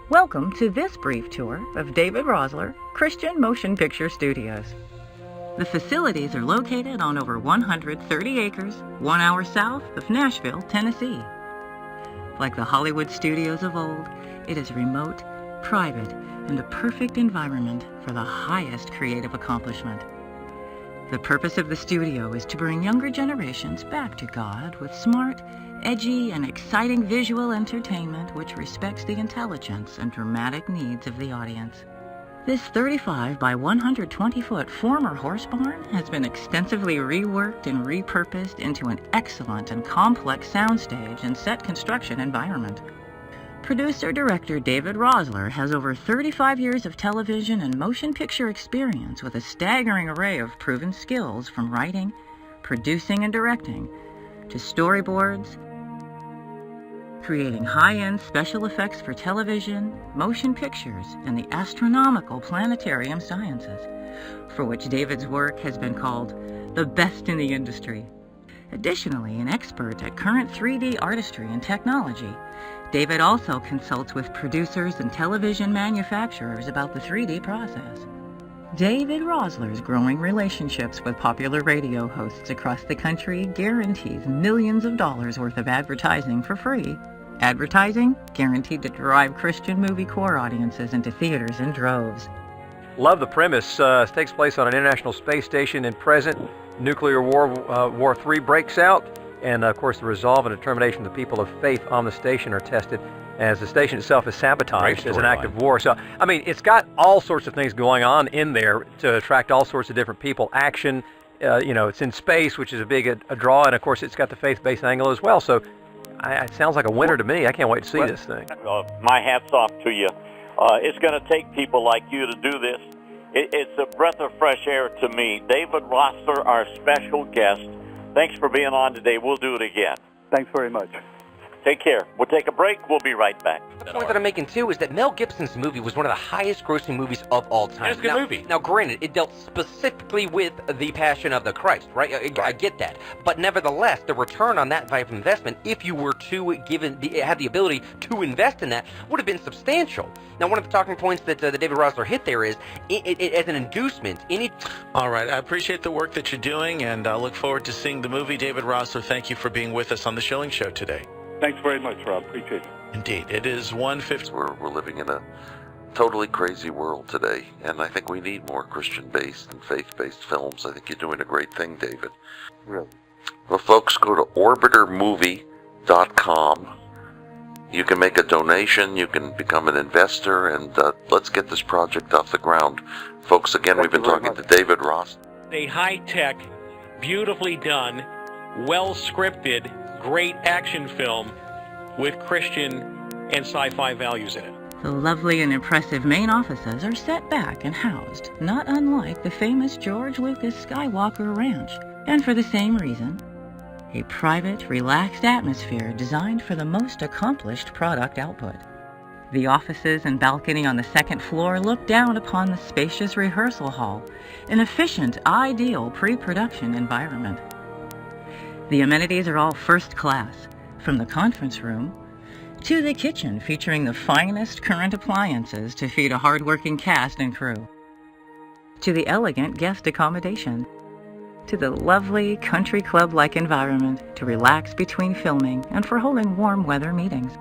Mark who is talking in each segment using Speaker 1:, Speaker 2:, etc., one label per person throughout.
Speaker 1: Welcome to this brief tour of David Rosler Christian Motion Picture Studios. The facilities are located on over 130 acres, 1 hour south of Nashville, Tennessee. Like the Hollywood studios of old, it is remote, private, and a perfect environment for the highest creative accomplishment. The purpose of the studio is to bring younger generations back to God with smart, edgy, and exciting visual entertainment which respects the intelligence and dramatic needs of the audience. This 35 by 120-foot former horse barn has been extensively reworked and repurposed into an excellent and complex soundstage and set construction environment. Producer-director David Rosler has over 35 years of television and motion picture experience with a staggering array of proven skills from writing, producing, and directing, to storyboards, creating high-end special effects for television, motion pictures, and the astronomical planetarium sciences, for which David's work has been called the best in the industry. Additionally, an expert at current 3D artistry and technology, David also consults with producers and television manufacturers about the 3D process. David Rosler's growing relationships with popular radio hosts across the country guarantees millions of dollars worth of advertising for free. Advertising guaranteed to drive Christian movie core audiences into theaters in droves.
Speaker 2: Love the premise. Takes place on an international space station in present. Nuclear war, War III breaks out. And of course, the resolve and determination of the people of faith on the station are tested as the station itself is sabotaged as an act of war. So, I mean, it's got all sorts of things going on in there to attract all sorts of different people. Action, it's in space, which is a big a draw. And of course, it's got the faith-based angle as well. So it sounds like a winner to me. I can't wait to see this thing.
Speaker 3: My hat's off to you. It's going to take people like you to do this. It's a breath of fresh air to me. David Rosler, our special guest. Thanks for being on today. We'll do it again.
Speaker 4: Thanks very much.
Speaker 3: Take care. We'll take a break. We'll be right back.
Speaker 5: The point that I'm making, too, is that Mel Gibson's movie was one of the highest-grossing movies of all time.
Speaker 6: It's a good movie.
Speaker 5: Now, granted, it dealt specifically with the Passion of the Christ, right? I get that. But nevertheless, the return on that type of investment, if you were to have the ability to invest in that, would have been substantial. Now, one of the talking points that David Rosler hit there is, as an inducement,
Speaker 6: All right. I appreciate the work that you're doing, and I look forward to seeing the movie. David Rosler, thank you for being with us on The Schilling Show today.
Speaker 4: Thanks very much, Rob. Appreciate it.
Speaker 6: Indeed. It is 1:50.
Speaker 7: We're living in a totally crazy world today, and I think we need more Christian-based and faith-based films. I think you're doing a great thing, David.
Speaker 4: Really?
Speaker 7: Well, folks, go to orbitermovie.com. You can make a donation, you can become an investor, and let's get this project off the ground. Folks, again, we've been talking to David Ross.
Speaker 8: A high-tech, beautifully done, well-scripted, great action film with Christian and sci-fi values in it.
Speaker 1: The lovely and impressive main offices are set back and housed, not unlike the famous George Lucas Skywalker Ranch, and for the same reason, a private, relaxed atmosphere designed for the most accomplished product output. The offices and balcony on the second floor look down upon the spacious rehearsal hall, an efficient, ideal pre-production environment. The amenities are all first class, from the conference room to the kitchen featuring the finest current appliances to feed a hard-working cast and crew, to the elegant guest accommodation, to the lovely country club-like environment to relax between filming and for holding warm weather meetings.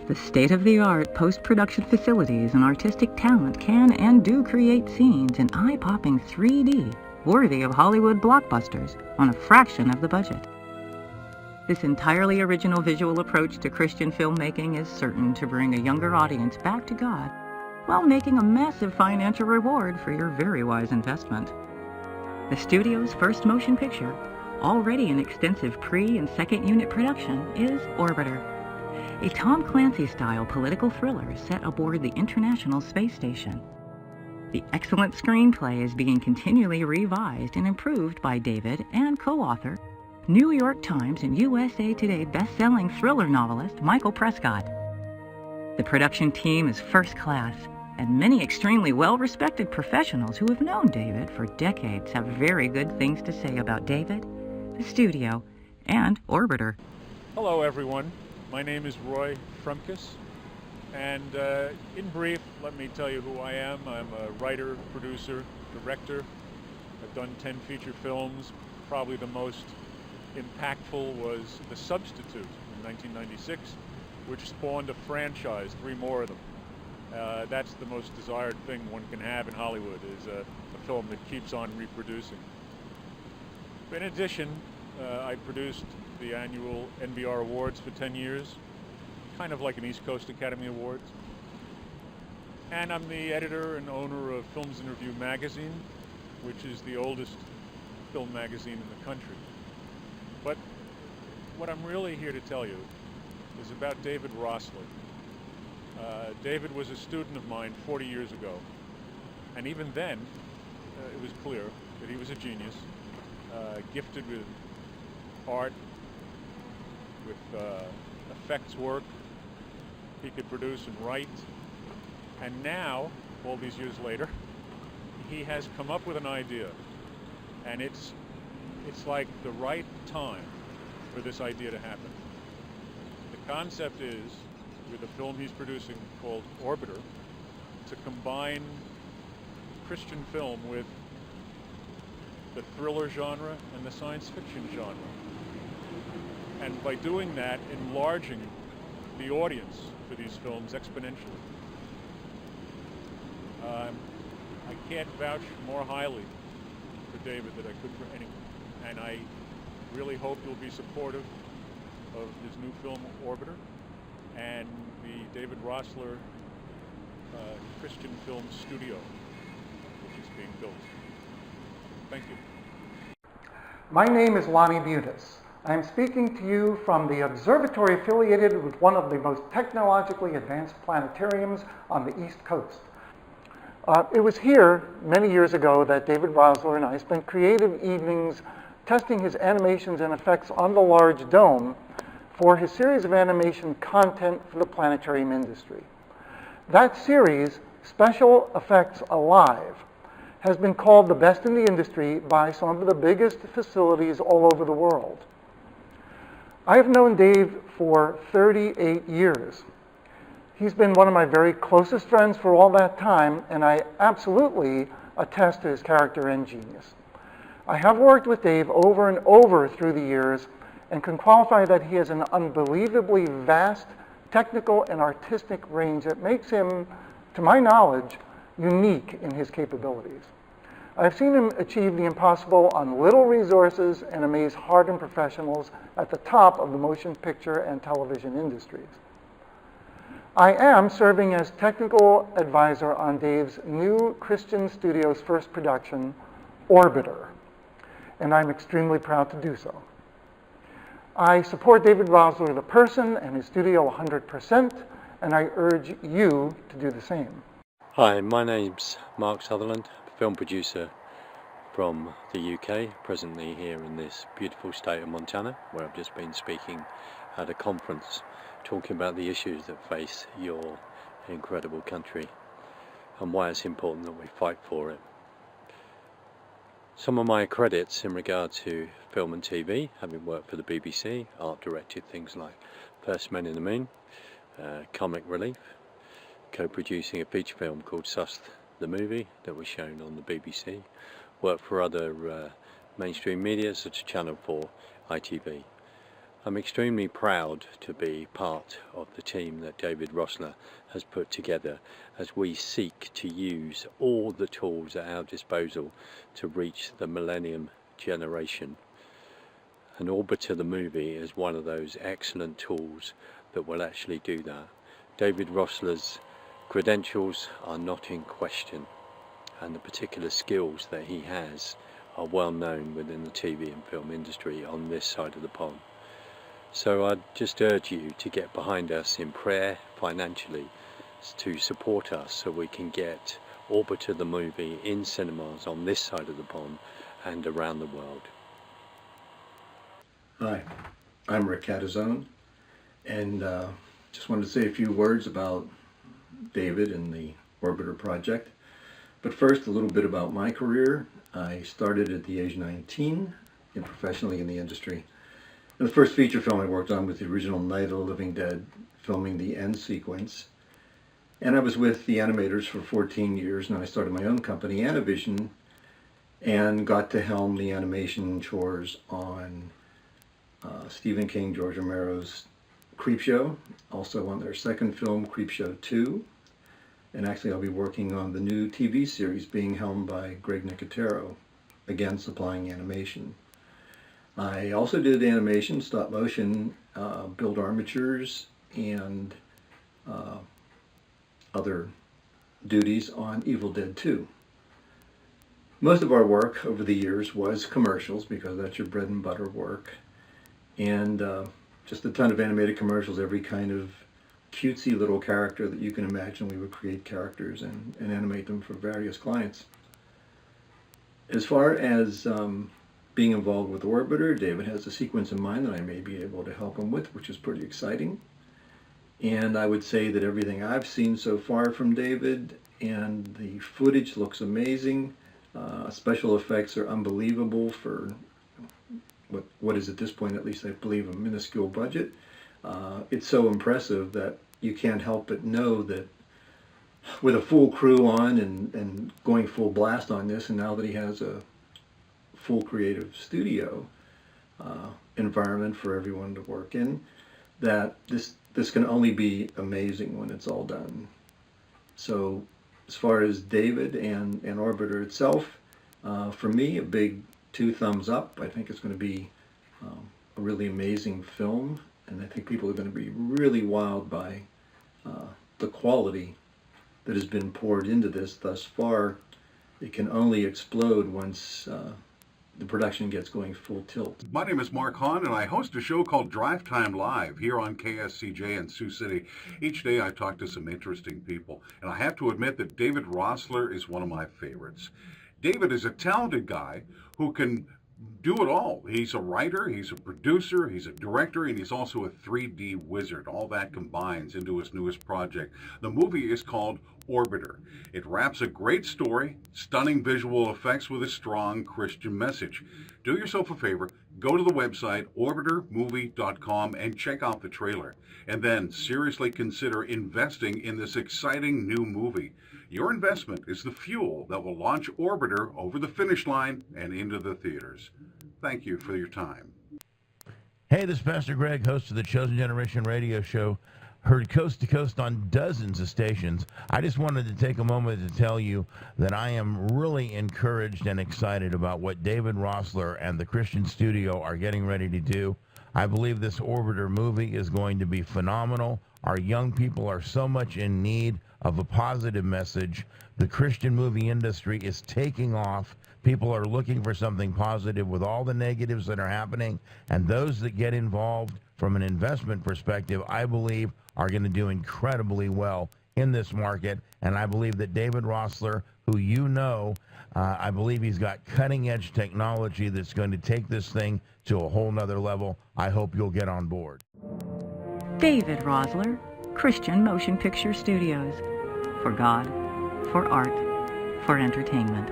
Speaker 1: The state-of-the-art post-production facilities and artistic talent can and do create scenes in eye-popping 3D worthy of Hollywood blockbusters on a fraction of the budget. This entirely original visual approach to Christian filmmaking is certain to bring a younger audience back to God while making a massive financial reward for your very wise investment. The studio's first motion picture, already in extensive pre- and second-unit production, is Orbiter, a Tom Clancy-style political thriller set aboard the International Space Station. The excellent screenplay is being continually revised and improved by David and co-author, New York Times and USA Today best-selling thriller novelist Michael Prescott. The production team is first class, and many extremely well-respected professionals who have known David for decades have very good things to say about David, the studio, and Orbiter.
Speaker 9: Hello everyone, my name is Roy Frumkes, And in brief, let me tell you who I am. I'm a writer, producer, director. I've done 10 feature films. Probably the most impactful was The Substitute in 1996, which spawned a franchise, 3 more of them. That's the most desired thing one can have in Hollywood, is a film that keeps on reproducing. In addition, I produced the annual NBR Awards for 10 years, kind of like an East Coast Academy Awards. And I'm the editor and owner of Films and Review magazine, which is the oldest film magazine in the country. But what I'm really here to tell you is about David Rosler. David was a student of mine 40 years ago, and even then it was clear that he was a genius, gifted with art, with effects work. He could produce and write, and now, all these years later, he has come up with an idea, and it's like the right time for this idea to happen. The concept is, with a film he's producing called Orbiter, to combine Christian film with the thriller genre and the science fiction genre. And by doing that, enlarging the audience for these films exponentially. I can't vouch more highly for David than I could for anyone. And I really hope you'll be supportive of his new film, Orbiter, and the David Rosler Christian Film Studio, which is being built. Thank you.
Speaker 10: My name is Lonnie Butis. I am speaking to you from the observatory affiliated with one of the most technologically advanced planetariums on the East Coast. It was here many years ago that David Rosler and I spent creative evenings testing his animations and effects on the large dome for his series of animation content for the planetarium industry. That series, Special Effects Alive, has been called the best in the industry by some of the biggest facilities all over the world. I have known Dave for 38 years. He's been one of my very closest friends for all that time, and I absolutely attest to his character and genius. I have worked with Dave over and over through the years and can qualify that he has an unbelievably vast technical and artistic range that makes him, to my knowledge, unique in his capabilities. I've seen him achieve the impossible on little resources and amaze hardened professionals at the top of the motion picture and television industries. I am serving as technical advisor on Dave's new Christian Studio's first production, Orbiter, and I'm extremely proud to do so. I support David Rosler, the person, and his studio 100%, and I urge you to do the same.
Speaker 11: Hi, my name's Mark Sutherland, film producer from the UK, presently here in this beautiful state of Montana, where I've just been speaking at a conference talking about the issues that face your incredible country and why it's important that we fight for it. Some of my credits in regard to film and TV, having worked for the BBC, art directed things like First Men in the Moon, Comic Relief, co-producing a feature film called Sus the Movie that was shown on the BBC, worked for other mainstream media such as Channel 4, ITV. I'm extremely proud to be part of the team that David Rosler has put together as we seek to use all the tools at our disposal to reach the millennium generation. And Orbiter the movie is one of those excellent tools that will actually do that. David Rosler's credentials are not in question, and the particular skills that he has are well known within the TV and film industry on this side of the pond. So I'd just urge you to get behind us in prayer financially to support us so we can get Orbiter the movie in cinemas on this side of the pond and around the world.
Speaker 12: Hi, I'm Rick Catazone, and just wanted to say a few words about David and the Orbiter project. But first, a little bit about my career. I started at the age of 19 and professionally in the industry. And the first feature film I worked on was the original Night of the Living Dead, filming the end sequence. And I was with the animators for 14 years, and I started my own company, Animavision, and got to helm the animation chores on Stephen King, George Romero's Creepshow, also on their second film, Creepshow 2. And actually I'll be working on the new TV series being helmed by Greg Nicotero, again supplying animation. I also did animation, stop motion, build armatures, and other duties on Evil Dead 2. Most of our work over the years was commercials, because that's your bread and butter work. And just a ton of animated commercials, every kind of cutesy little character that you can imagine. We would create characters and animate them for various clients. As far as being involved with Orbiter, David has a sequence in mind that I may be able to help him with, which is pretty exciting. And I would say that everything I've seen so far from David, and the footage looks amazing. Special effects are unbelievable for what is at this point, at least I believe, a minuscule budget. It's so impressive that you can't help but know that with a full crew on and going full blast on this, and now that he has a full creative studio environment for everyone to work in, that this can only be amazing when it's all done. So as far as David and Orbiter itself, for me, a big 2 thumbs up. I think it's going to be a really amazing film, and I think people are going to be really wowed by the quality that has been poured into this thus far. It can only explode once the production gets going full tilt.
Speaker 13: My name is Mark Hahn, and I host a show called Drive Time Live here on KSCJ in Sioux City. Each day I talk to some interesting people, and I have to admit that David Rosler is one of my favorites. David is a talented guy who can do it all. He's a writer, he's a producer, he's a director, and he's also a 3D wizard. All that combines into his newest project. The movie is called Orbiter. It wraps a great story, stunning visual effects with a strong Christian message. Do yourself a favor, go to the website orbitermovie.com and check out the trailer. And then seriously consider investing in this exciting new movie. Your investment is the fuel that will launch Orbiter over the finish line and into the theaters. Thank you for your time.
Speaker 14: Hey, this is Pastor Greg, host of the Chosen Generation radio show, heard coast to coast on dozens of stations. I just wanted to take a moment to tell you that I am really encouraged and excited about what David Rosler and the Christian Studio are getting ready to do. I believe this Orbiter movie is going to be phenomenal. Our young people are so much in need of a positive message. The Christian movie industry is taking off. People are looking for something positive with all the negatives that are happening, and those that get involved from an investment perspective, I believe, are going to do incredibly well in this market. And I believe that David Rosler, who you know, I believe he's got cutting-edge technology that's going to take this thing to a whole nother level. I hope you'll get on board.
Speaker 1: David Rosler, Christian Motion Picture Studios. For God, for art, for entertainment.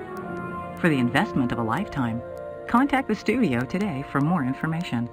Speaker 1: For the investment of a lifetime, contact the studio today for more information.